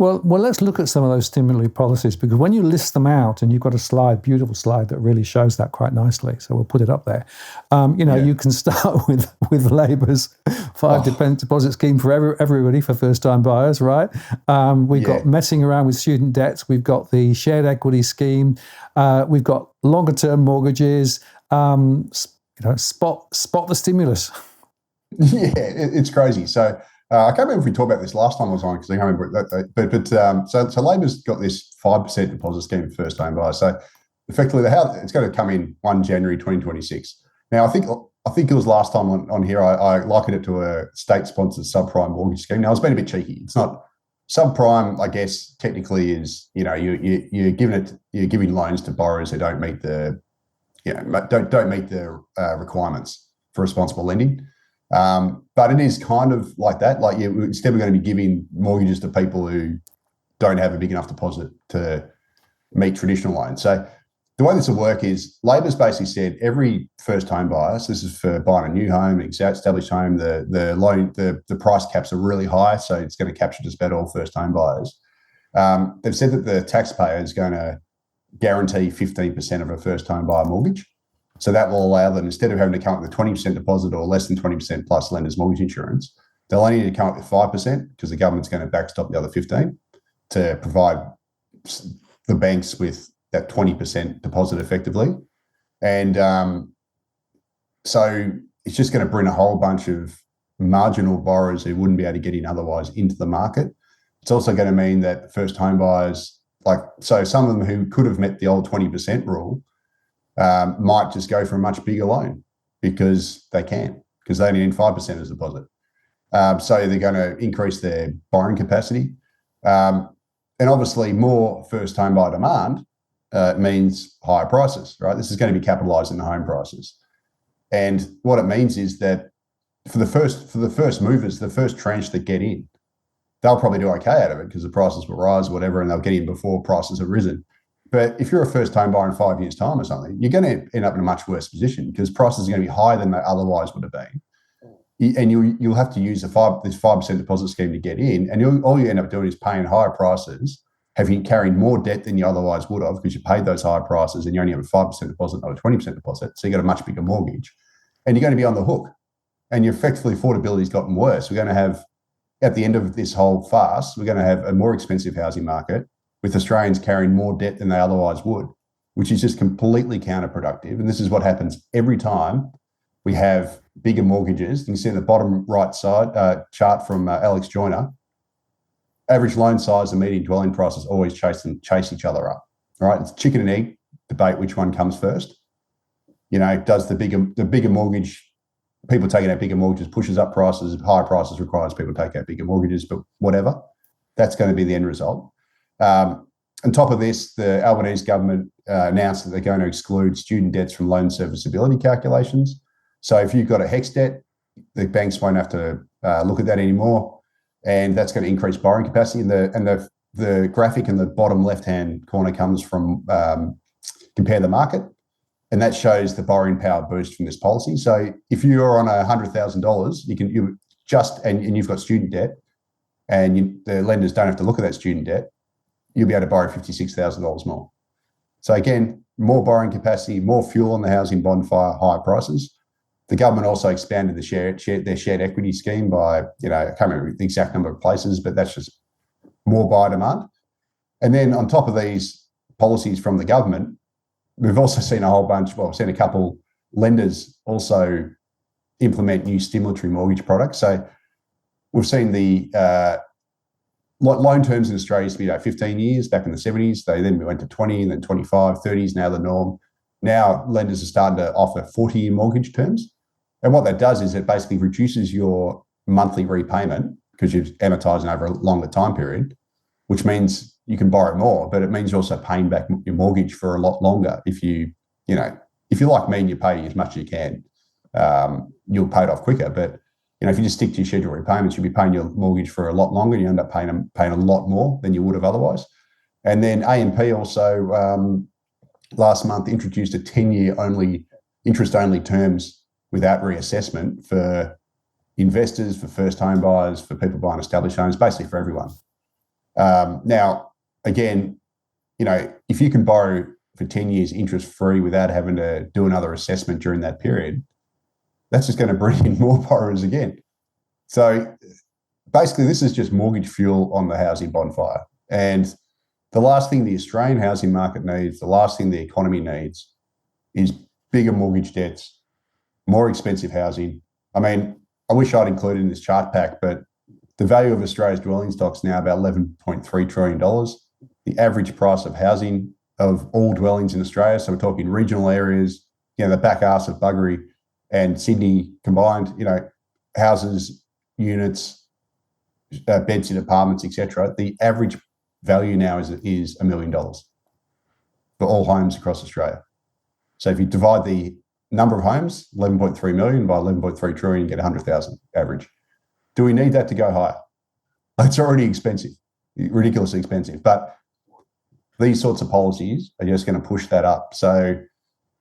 Well, let's look at some of those stimuli policies, because when you list them out, and you've got a slide, beautiful slide that really shows that quite nicely, so we'll put it up there. You can start with Labor's 5% deposit scheme for everybody for first-time buyers, right? We've got messing around with student debts. We've got the shared equity scheme. We've got longer-term mortgages. Spot the stimulus. Yeah, it's crazy. So I can't remember if we talked about this last time I was on, because I can't remember that. So Labor's got this 5% deposit scheme for first home buyers. So effectively, it's going to come in 1 January 2026. Now, I think it was last time on here, I likened it to a state-sponsored subprime mortgage scheme. Now, I was being a bit cheeky. It's not subprime. I guess technically is you're giving loans to borrowers who don't meet the requirements for responsible lending. But it is kind of like that. Like, instead we're going to be giving mortgages to people who don't have a big enough deposit to meet traditional loans. So the way this will work is Labor's basically said every first home buyer, so this is for buying a new home, an established home, the price caps are really high, so it's going to capture just about all first home buyers. They've said that the taxpayer is going to guarantee 15% of a first home buyer mortgage. So that will allow them, instead of having to come up with a 20% deposit or less than 20% plus lender's mortgage insurance, they'll only need to come up with 5%, because the government's going to backstop the other 15% to provide the banks with that 20% deposit effectively. And so it's just going to bring a whole bunch of marginal borrowers who wouldn't be able to get in otherwise into the market. It's also going to mean that first home buyers, so some of them who could have met the old 20% rule, might just go for a much bigger loan because they only need 5% as a deposit. So they're going to increase their borrowing capacity. And obviously more first home buyer demand means higher prices, right? This is going to be capitalised in the home prices. And what it means is that for the first movers, the first tranche that get in, they'll probably do okay out of it because the prices will rise or whatever, and they'll get in before prices have risen. But if you're a first home buyer in 5 years' time or something, you're going to end up in a much worse position because prices are going to be higher than they otherwise would have been. And you'll have to use this 5% deposit scheme to get in, and all you end up doing is paying higher prices, having carried more debt than you otherwise would have because you paid those higher prices and you only have a 5% deposit, not a 20% deposit. So you got a much bigger mortgage, and you're going to be on the hook. And your effectively affordability's gotten worse. We're going to have, at the end of this whole farce, we're going to have a more expensive housing market with Australians carrying more debt than they otherwise would, which is just completely counterproductive. And this is what happens every time we have bigger mortgages. You can see in the bottom right side chart from Alex Joyner, average loan size and median dwelling prices always chase each other up, right? It's chicken and egg debate, which one comes first. Does the bigger mortgage, people taking out bigger mortgages pushes up prices, higher prices requires people to take out bigger mortgages, but whatever. That's going to be the end result. On top of this, the Albanese government announced that they're going to exclude student debts from loan serviceability calculations. So if you've got a HECS debt, the banks won't have to look at that anymore, and that's going to increase borrowing capacity. And the graphic in the bottom left-hand corner comes from Compare the Market, and that shows the borrowing power boost from this policy. So if you're on $100,000, and you've got student debt, and the lenders don't have to look at that student debt, you'll be able to borrow $56,000 more. So again, more borrowing capacity, more fuel on the housing bonfire, higher prices. The government also expanded their shared equity scheme by, I can't remember the exact number of places, but that's just more buyer demand. And then on top of these policies from the government, we've also seen we've seen a couple lenders also implement new stimulatory mortgage products. So we've seen the loan terms in Australia used to be 15 years back in the 70s. They then went to 20 and then 25, 30 is now the norm. Now lenders are starting to offer 40-year mortgage terms. And what that does is it basically reduces your monthly repayment because you're amortizing over a longer time period, which means you can borrow more, but it means you're also paying back your mortgage for a lot longer. If you're like me and you pay as much as you can, you'll pay it off quicker. But if you just stick to your scheduled repayments, you'll be paying your mortgage for a lot longer and you end up paying a lot more than you would have otherwise. And then AMP also last month introduced a 10-year interest-only terms without reassessment for investors, for first home buyers, for people buying established homes, basically for everyone. Now, again, if you can borrow for 10 years interest-free without having to do another assessment during that period, that's just going to bring in more borrowers again. So basically, this is just mortgage fuel on the housing bonfire. And the last thing the Australian housing market needs, the last thing the economy needs is bigger mortgage debts, more expensive housing. I mean, I wish I'd included in this chart pack, but the value of Australia's dwelling stock's now about $11.3 trillion. The average price of housing of all dwellings in Australia, so we're talking regional areas, the back arse of Buggery and Sydney combined, houses, units, bedsit apartments, etc. The average value now is $1 million for all homes across Australia. So if you divide the number of homes, 11.3 million by 11.3 trillion, you get 100,000 average. Do we need that to go higher? It's already expensive, ridiculously expensive. But these sorts of policies are just going to push that up. So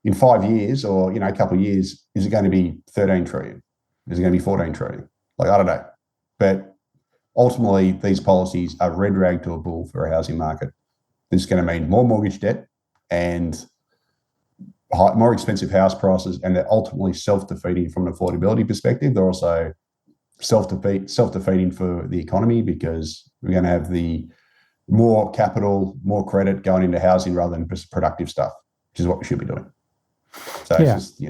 in 5 years or, a couple of years, is it going to be 13 trillion? Is it going to be 14 trillion? I don't know. But ultimately, these policies are red rag to a bull for a housing market. This is going to mean more mortgage debt and more expensive house prices, and they're ultimately self-defeating from an affordability perspective. They're also self-defeating for the economy, because we're going to have the more capital, more credit going into housing rather than just productive stuff, which is what we should be doing. So yeah, it's just,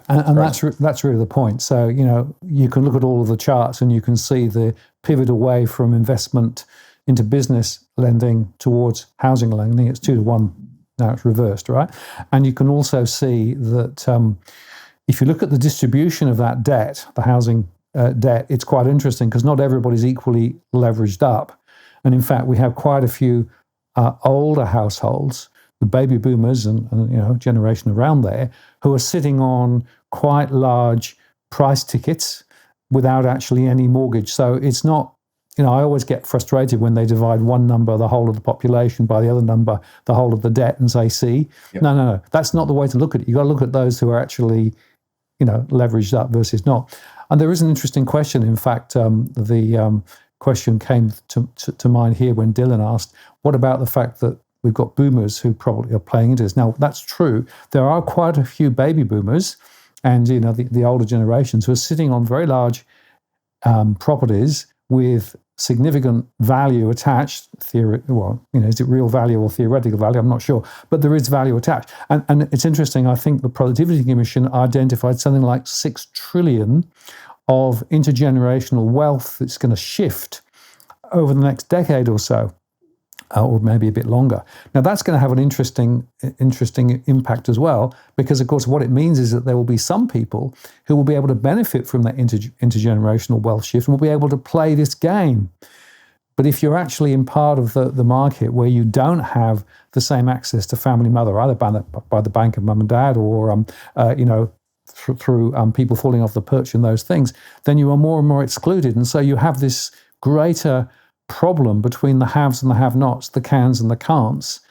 and that's really the point. So you can look at all of the charts and you can see the pivot away from investment into business lending towards housing lending. It's 2 to 1 now. It's reversed, right? And you can also see that if you look at the distribution of that debt, the housing debt, it's quite interesting, because not everybody's equally leveraged up. And in fact, we have quite a few older households, the baby boomers and generation around there, who are sitting on quite large price tickets without actually any mortgage. So it's not, I always get frustrated when they divide one number, the whole of the population, by the other number, the whole of the debt, and say, see, yep. No, that's not the way to look at it. You've got to look at those who are actually, leveraged up versus not. And there is an interesting question. In fact, the question came to mind here when Dylan asked, what about the fact that we've got boomers who probably are playing into this? Now, that's true. There are quite a few baby boomers and, the older generations who are sitting on very large properties with significant value attached. Is it real value or theoretical value? I'm not sure. But there is value attached. And it's interesting, I think the Productivity Commission identified something like 6 trillion of intergenerational wealth that's going to shift over the next decade or so, or maybe a bit longer. Now, that's going to have an interesting impact as well, because, of course, what it means is that there will be some people who will be able to benefit from that intergenerational wealth shift and will be able to play this game. But if you're actually in part of the market where you don't have the same access to family mother, either by the bank of mum and dad or, through people falling off the perch and those things, then you are more and more excluded. And so you have this greater problem between the haves and the have-nots, the cans and the can'ts.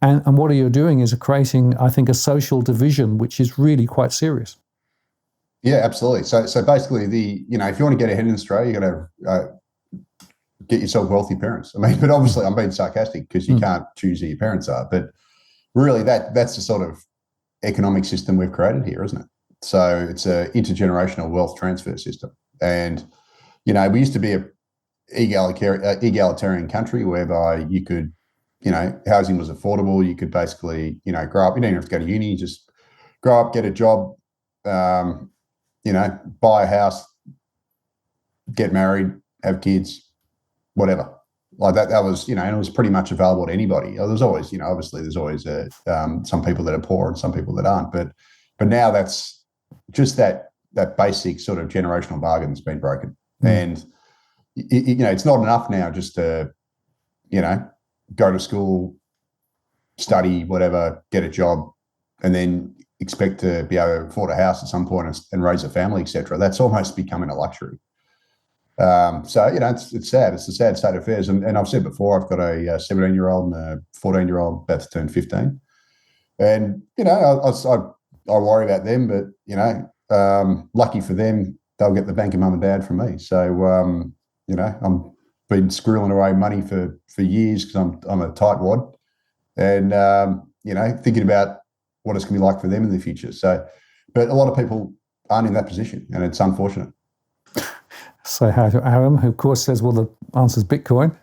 And what you're doing is creating, I think, a social division, which is really quite serious. Yeah, absolutely. So basically, if you want to get ahead in Australia, you got to get yourself wealthy parents. I mean, but obviously I'm being sarcastic, because you can't choose who your parents are. But really, that's the sort of economic system we've created here, isn't it? So it's an intergenerational wealth transfer system. And, we used to be a egalitarian country whereby you could, housing was affordable. You could basically, grow up. You don't have to go to uni. You just grow up, get a job, buy a house, get married, have kids, whatever. Like that was, and it was pretty much available to anybody. There's always, obviously there's always some people that are poor and some people that aren't. But now that's just that basic sort of generational bargain's been broken. And it's not enough now just to, go to school, study, whatever, get a job, and then expect to be able to afford a house at some point and raise a family, etc. That's almost becoming a luxury. So, it's sad. It's a sad state of affairs. And I've said before, I've got a 17-year-old and a 14-year-old about to turn 15. And, I worry about them, but, lucky for them, they'll get the bank of mum and dad from me. So, I'm been squirreling away money for years because I'm a tightwad, and thinking about what it's going to be like for them in the future. So, but a lot of people aren't in that position, and it's unfortunate. Say hi to Aaron, who of course says, well, the answer is Bitcoin.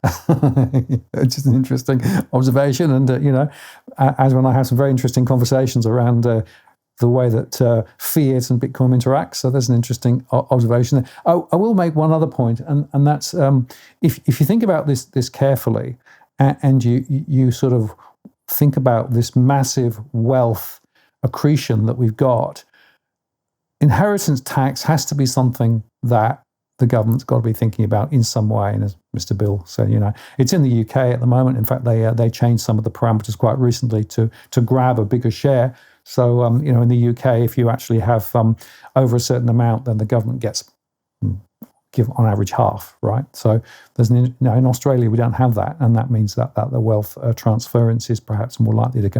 It's just an interesting observation. And, Aaron and I have some very interesting conversations around the way that fiat and Bitcoin interact. So there's an interesting observation there. I will make one other point, and that's if you think about this carefully, and you sort of think about this massive wealth accretion that we've got, inheritance tax has to be something that the government's got to be thinking about in some way. And as Mr. Bill said, it's in the UK at the moment. In fact, they changed some of the parameters quite recently to grab a bigger share. So, in the UK, if you actually have over a certain amount, then the government gets give on average half, right? So there's in Australia we don't have that, and that means that the wealth transference is perhaps more likely to come.